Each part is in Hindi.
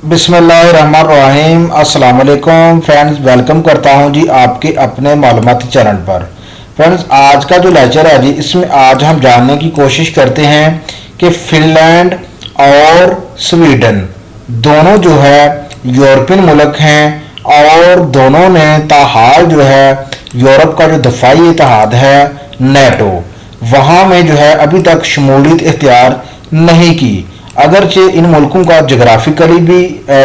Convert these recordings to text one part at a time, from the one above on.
बिस्मिल्लाहिर्रहमानिर्रहीम। अस्सलाम वालेकुम फ्रेंड्स, वेलकम करता हूं जी आपके अपने मालूमाती चैनल पर। फ्रेंड्स, आज का जो लेक्चर है जी, इसमें आज हम जानने की कोशिश करते हैं कि फिनलैंड और स्वीडन दोनों जो है यूरोपियन मुल्क हैं और दोनों ने ताहाल जो है यूरोप का जो दफाई इत्तेहाद है नेटो, वहाँ में जो है अभी तक शमूलियत इख्तियार नहीं की। अगरचे इन मुल्कों का जोग्राफिकली भी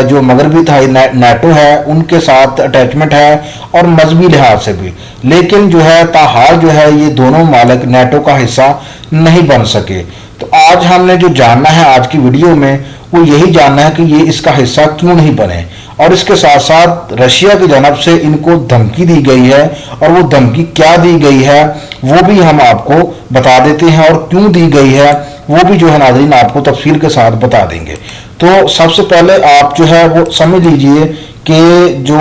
जो मगरबी तहाई नेटो है उनके साथ अटैचमेंट है और मजहबी लिहाज से भी, लेकिन जो है ताहाल जो है ये दोनों मालिक नेटो का हिस्सा नहीं बन सके। तो आज हमने जो जानना है आज की वीडियो में वो यही जानना है कि ये इसका हिस्सा क्यों नहीं बने, और इसके साथ साथ रशिया की जानब से इनको धमकी दी गई है और वो धमकी क्या दी गई है वो भी हम आपको बता देते हैं, और क्यों दी गई है वो भी जो है नाज़रीन आपको तफसील के साथ बता देंगे। तो सबसे पहले आप जो है वो समझ लीजिए कि जो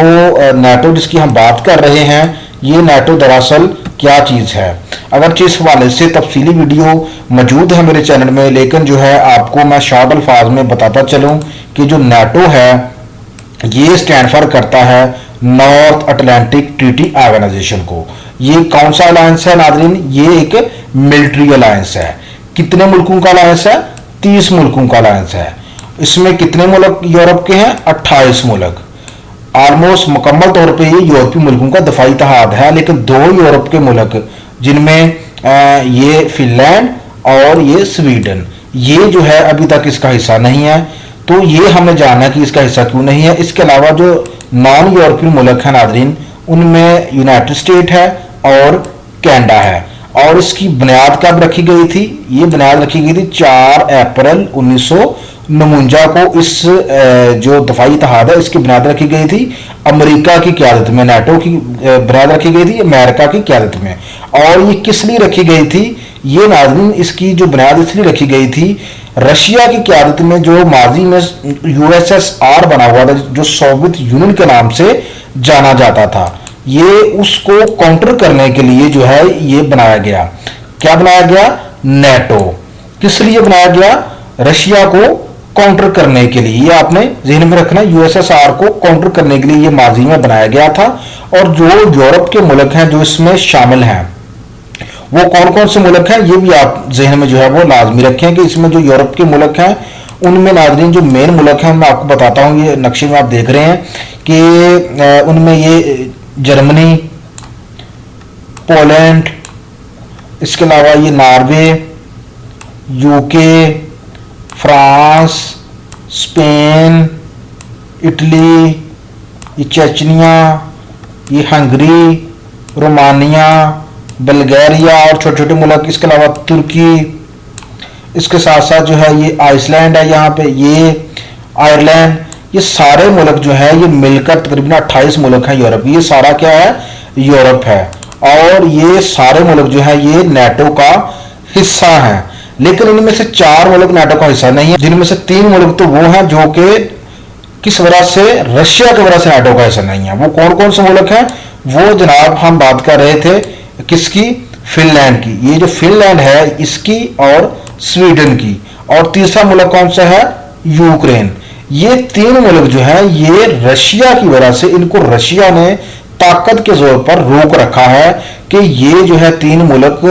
नेटो जिसकी हम बात कर रहे हैं ये नेटो दरअसल क्या चीज़ है। अगर इस हवाले से तफसीली वीडियो मौजूद है मेरे चैनल में, लेकिन जो है आपको मैं शॉर्ट अल्फाज में बताता चलूँ कि जो नेटो है ये स्टैंड फॉर करता है नॉर्थ अटलांटिक ट्रीटी ऑर्गेनाइजेशन को। ये कौन सा अलायंस है नाज़रीन? ये एक मिलिट्री अलायंस है। कितने मुल्कों का अलायंस है? 30 मुल्कों का अलायंस है। इसमें कितने मुल्क यूरोप के हैं? 28 मुल्क। ऑलमोस्ट मुकम्मल तौर पे ये यूरोपीय मुल्कों का दफाई इत्तेहाद है, लेकिन 2 यूरोप के मुल्क जिनमें ये फिनलैंड और ये स्वीडन, ये जो है अभी तक इसका हिस्सा नहीं है। तो ये हमने जाना कि इसका हिस्सा क्यों नहीं है। इसके अलावा जो नॉन यूरोपीय मुल्क है नाज़रीन, उनमें यूनाइटेड स्टेट है और कनाडा है। और इसकी बुनियाद कब रखी गई थी? ये बुनियाद रखी गई थी 4 अप्रैल 1949 को। इस जो दफाई इत्तेहाद है इसकी बुनियाद रखी गई थी अमेरिका की क़यादत में, नेटो की बुनियाद रखी गई थी अमेरिका की क़यादत में। और ये किस लिए रखी गई थी? ये नाज़रीन इसकी जो बुनियाद इसलिए रखी गई थी, रशिया की क़यादत में जो माजी में यूएसएसआर बना हुआ था, जो सोवियत यूनियन के नाम से जाना जाता था, ये उसको काउंटर करने के लिए जो है ये बनाया गया। क्या बनाया गया? नेटो। किस लिए बनाया गया? रशिया को काउंटर करने के लिए। ये आपने ज़हन में रखना, यूएसएसआर को काउंटर करने के लिए ये माजी में बनाया गया था। और जो यूरोप के मुल्क हैं जो इसमें शामिल हैं वो कौन कौन से मुल्क हैं ये भी आप ज़हन में जो है वो लाजमी रखें कि इसमें जो यूरोप के मुल्क हैं उनमें नाज़रीन जो मेन मुल्क हैं मैं आपको बताता हूँ। ये नक्शे में आप देख रहे हैं कि उनमें ये जर्मनी, पोलैंड, इसके अलावा ये Norway, UK, France, Spain, Italy, ये चेचनिया, ये हंगरी, रोमानिया, बल्गारिया और छोटे छोटे मुल्क, इसके अलावा तुर्की, इसके साथ साथ जो है ये आइसलैंड है, यहाँ पे ये आयरलैंड, ये सारे मुल्क जो है ये मिलकर तकरीबन 28 मुल्क हैं यूरोप। ये सारा क्या है? यूरोप है। और ये सारे मुल्क जो है ये नेटो का हिस्सा हैं, लेकिन इनमें से 4 मुल्क नेटो का हिस्सा नहीं है, जिनमें से 3 मुल्क तो वो हैं जो कि किस वजह से? रशिया की वजह से नेटो का हिस्सा नहीं है। वो कौन कौन से मुल्क हैं? वो जनाब हम बात कर रहे थे किसकी? फिनलैंड की। ये जो फिनलैंड है इसकी और स्वीडन की। और तीसरा मुल्क कौन सा है? यूक्रेन। ये 3 मुल्क जो है ये रशिया की वजह से, इनको रशिया ने ताकत के जोर पर रोक रखा है कि ये जो है 3 मुल्क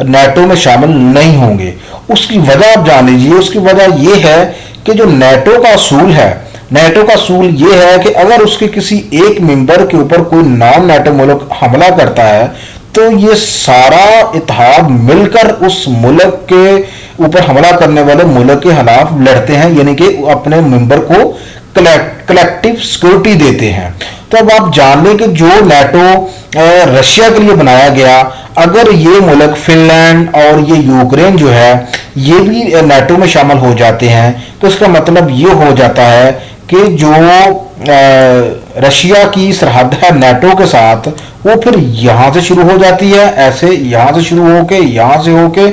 नेटो में शामिल नहीं होंगे। उसकी वजह आप जान लीजिए। उसकी वजह ये है कि जो नेटो का असूल है, नेटो का असूल ये है कि अगर उसके किसी एक मेंबर के ऊपर कोई नॉन नेटो मुल्क हमला करता है तो ये सारा इत्तेहाद मिलकर उस मुल्क के ऊपर हमला करने वाले मुल्क के खिलाफ लड़ते हैं, यानी कि अपने मेंबर को कलेक्टिव सिक्योरिटी देते हैं। तो अब आप जान लें कि जो नेटो रशिया के लिए बनाया गया, अगर ये मुल्क फिनलैंड और ये यूक्रेन जो है ये भी नेटो में शामिल हो जाते हैं तो इसका मतलब ये हो जाता है कि जो रशिया की सरहद है नेटो के साथ वो फिर यहाँ से शुरू हो जाती है, ऐसे यहाँ से शुरू होके यहाँ से होके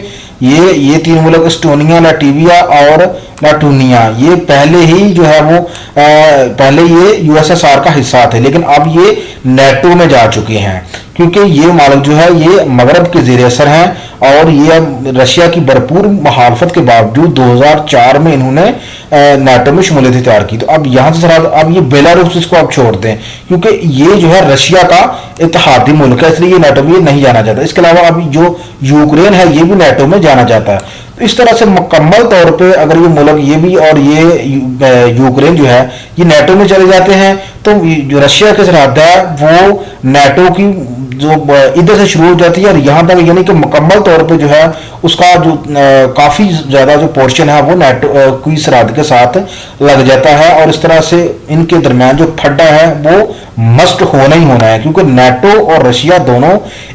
ये 3 मुल्क एस्टोनिया, लाटविया और लाटूनिया, ये पहले ही जो है वो पहले ये यूएसएसआर का हिस्सा थे, लेकिन अब ये नेटो में जा चुके हैं क्योंकि ये मुल्क जो है ये मगरब के ज़ेर असर हैं और ये रशिया की भरपूर मुखालफत के बावजूद 2004 में इन्होंने नाटो में शमूलियत इख्तियार की। तो अब यहाँ से सर अब ये बेलारूस इसको आप छोड़ दें, क्योंकि ये जो है रशिया का इत्तेहादी मुल्क है, इसलिए ये नाटो में नहीं जाना चाहता। इसके अलावा अभी जो यूक्रेन है ये भी नाटो में जाना चाहता है। तो इस तरह से मुकम्मल तौर पे अगर ये मुल्क ये भी और ये यूक्रेन जो है ये नाटो में चले जाते हैं, तो जो रशिया की सरहद है वो नाटो की जो इधर से शुरू हो जाती है और यहाँ तक, यानी कि मुकम्मल तौर पे जो है उसका जो काफ़ी ज़्यादा जो पोर्शन है वो नाटो की सरहद के साथ लग जाता है। और इस तरह से इनके दरमियान जो फड्डा है वो मस्ट होना ही होना है, क्योंकि नाटो और रशिया दोनों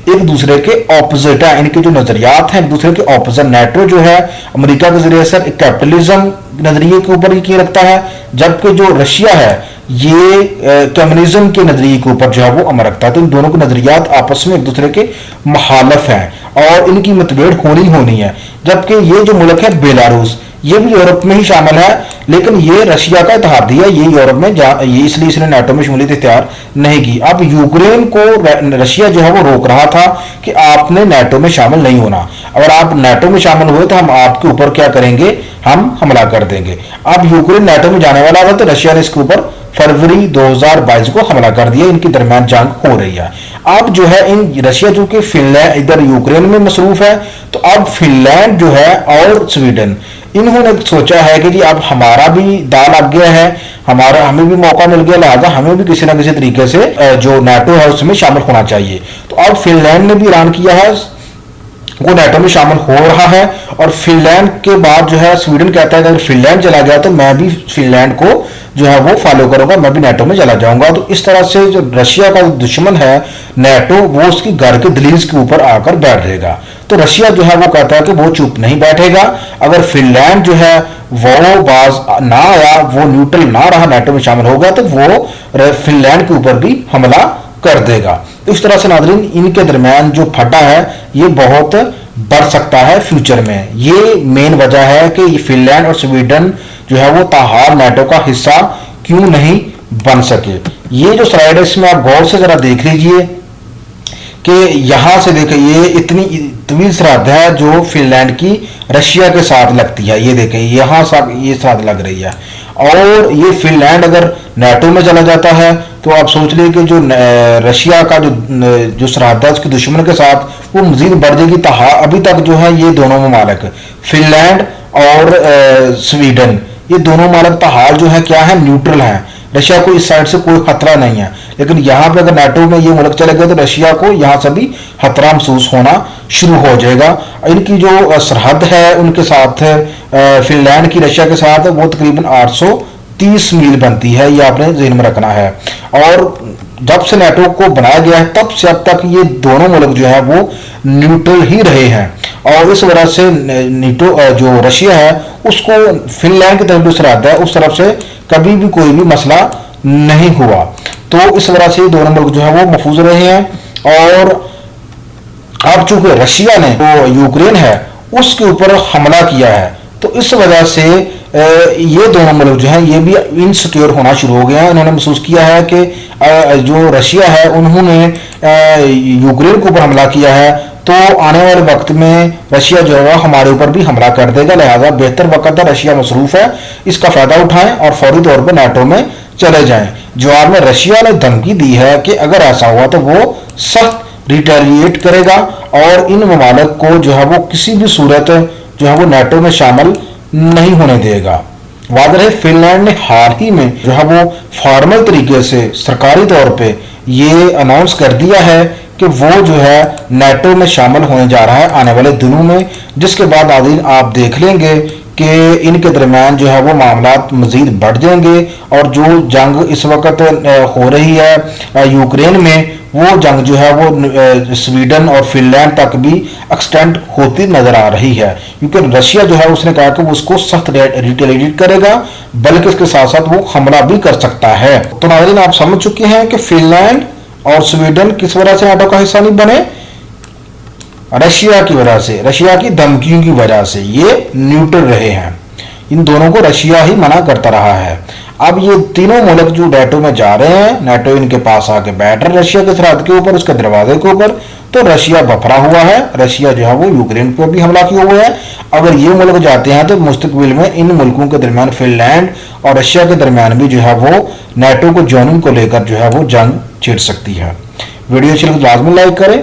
एक दूसरे के ऑपोजिट है। इनके जो नजरियात हैं एक दूसरे के ऑपोजिट। नाटो जो है अमेरिका के जरिए से एक कैपिटलिज्म नजरिए के ऊपर यकीन रखता है, जबकि जो रशिया है ये कम्युनिज्म के नजरिए के ऊपर जो है वो अमल रखता है। तो इन दोनों के नजरियात आपस में एक दूसरे के मुखालफ हैं और इनकी मतभेद होनी है। जबकि ये जो मुल्क है बेलारूस, ये भी यूरोप में ही शामिल है, लेकिन ये रशिया का इत्तेहादी है, ये यूरोप में ये इसलिए इसने नाटो में शमूलियत इख्तियार नहीं की। अब यूक्रेन को रशिया जो है वो रोक रहा था कि आपने नाटो में शामिल नहीं होना, अगर आप नाटो में शामिल हुए तो हम आपके ऊपर क्या करेंगे, हम हमला कर देंगे। अब यूक्रेन नाटो में जाने वाला था तो रशिया ने इसके ऊपर फरवरी 2022 को हमला कर दिया। इनकी दरमियान जंग हो रही है। अब जो है इन रशिया जो कि फिनलैंड इधर यूक्रेन में मसरूफ है, तो अब फिनलैंड जो है और स्वीडन इन्होंने सोचा है कि जी अब हमारा भी दाल लग गया है, हमें भी मौका मिल गया, लिहाजा हमें भी किसी ना किसी तरीके से जो नाटो है उसमें शामिल होना चाहिए। तो अब फिनलैंड ने भी ऐलान किया है वो नाटो में शामिल हो रहा है। और फिनलैंड के बाद जो है स्वीडन कहता है कि अगर फिनलैंड चला गया तो मैं भी फिनलैंड को जो है वो फॉलो करूंगा, मैं भी नाटो में चला जाऊंगा। तो इस तरह से जो रशिया का दुश्मन है नाटो, वो उसकी घर के दहलीज के ऊपर आकर बैठ रहेगा। तो रशिया जो है वो कहता है कि वो चुप नहीं बैठेगा। अगर फिनलैंड जो है वो बाज ना आया, वो न्यूट्रल ना रहा, नाटो में शामिल होगा, तो वो फिनलैंड के ऊपर भी हमला कर देगा। तो इस तरह से नाज़रीन इनके दरमियान जो फटा है ये बहुत बढ़ सकता है फ्यूचर में। ये मेन वजह है कि फिनलैंड और स्वीडन जो है वो ताहार नाटो का हिस्सा क्यों नहीं बन सके। ये जो स्लाइड है इसमें आप गौर से जरा देख लीजिए कि यहां से देखिए ये इतनी तवील सरहद है जो फिनलैंड की रशिया के साथ लगती है। ये देखें यहाँ ये सरहद लग रही है और ये फिनलैंड अगर नाटो में चला जाता है तो आप सोच लीजिए कि जो रशिया का जो सरहद है उसके दुश्मन के साथ वो मजीद बढ़ जाएगी। अभी तक जो है ये दोनों ममालिक फिनलैंड और स्वीडन, ये दोनों ममालिक ताहाल जो है क्या है, न्यूट्रल है। रशिया को इस साइड से कोई खतरा नहीं है, लेकिन यहाँ पे अगर नाटो में ये मुल्क चले गए तो रशिया को यहाँ से भी खतरा महसूस होना शुरू हो जाएगा। इनकी जो सरहद है उनके साथ फिनलैंड की रशिया के साथ वो तकरीबन 830 मील बनती है, ये आपने ज़हन में रखना है। और जब से नाटो को बनाया गया है तब से अब तक ये दोनों मुल्क जो है वो न्यूट्रल ही रहे हैं और इस वजह से नीटो जो रशिया है उसको फिनलैंड की तरफ जो सरहद है उस तरफ से कभी भी कोई भी मसला नहीं हुआ। तो इस वजह से दोनों मुल्क जो है वो महफूज रहे हैं। और अब चूंकि रशिया ने जो यूक्रेन है उसके ऊपर हमला किया है तो इस वजह से ये दोनों मुल्क जो हैं ये भी इनसिक्योर होना शुरू हो गया है। इन्होंने महसूस किया है कि जो रशिया है उन्होंने यूक्रेन के ऊपर हमला किया है तो आने वाले वक्त में रशिया जो है हमारे ऊपर भी हमला कर देगा, लिहाजा बेहतर वक्त है, रशिया मसरूफ है, इसका फायदा उठाएं और फौरी तौर पर नाटो में चले जाएं। जवाब में रशिया ने धमकी दी है कि अगर ऐसा हुआ तो वो सख्त रिटेलिएट करेगा और इन ममालिक को जो है वो किसी भी सूरत जो है वो नाटो में शामिल नहीं होने देगा। वादे है फिनलैंड ने हाल ही में जो है वो फॉर्मल तरीके से सरकारी तौर पे ये अनाउंस कर दिया है कि वो जो है नाटो में शामिल होने जा रहा है आने वाले दिनों में, जिसके बाद आदि आप देख लेंगे कि इनके दरमियान जो है वो मामलात मजीद बढ़ जाएंगे और जो जंग इस वक्त हो रही है यूक्रेन में वो जंग जो है वो स्वीडन और फिनलैंड तक भी एक्सटेंड होती नजर आ रही है, क्योंकि रशिया जो है उसने कहा कि वो उसको सख्त रिटेलिएट करेगा, बल्कि इसके साथ साथ वो हमला भी कर सकता है। तो नाज़रीन आप समझ चुके हैं कि फिनलैंड और स्वीडन किस वजह से नाटो का हिस्सा नहीं बने, रशिया की वजह से, रशिया की धमकियों की वजह से ये न्यूट्रल रहे हैं। इन दोनों को रशिया ही मना करता रहा है। अब ये तीनों मुल्क जो नेटो में जा रहे हैं, नेटो इनके पास आके बैठ रहा है रशिया के सरहद के ऊपर, उसके दरवाजे के ऊपर। तो रशिया बफरा हुआ है, रशिया जो है वो यूक्रेन पर भी हमला किया हुआ है। अगर ये मुल्क जाते हैं तो मुस्तकबिल में इन मुल्कों के दरमियान, फिनलैंड और रशिया के दरमियान भी जो है वो नेटो को ज्वाइनिंग को लेकर जो है वो जंग छिड़ सकती है। वीडियो अच्छी लगे तो लाजमी लाइक करें।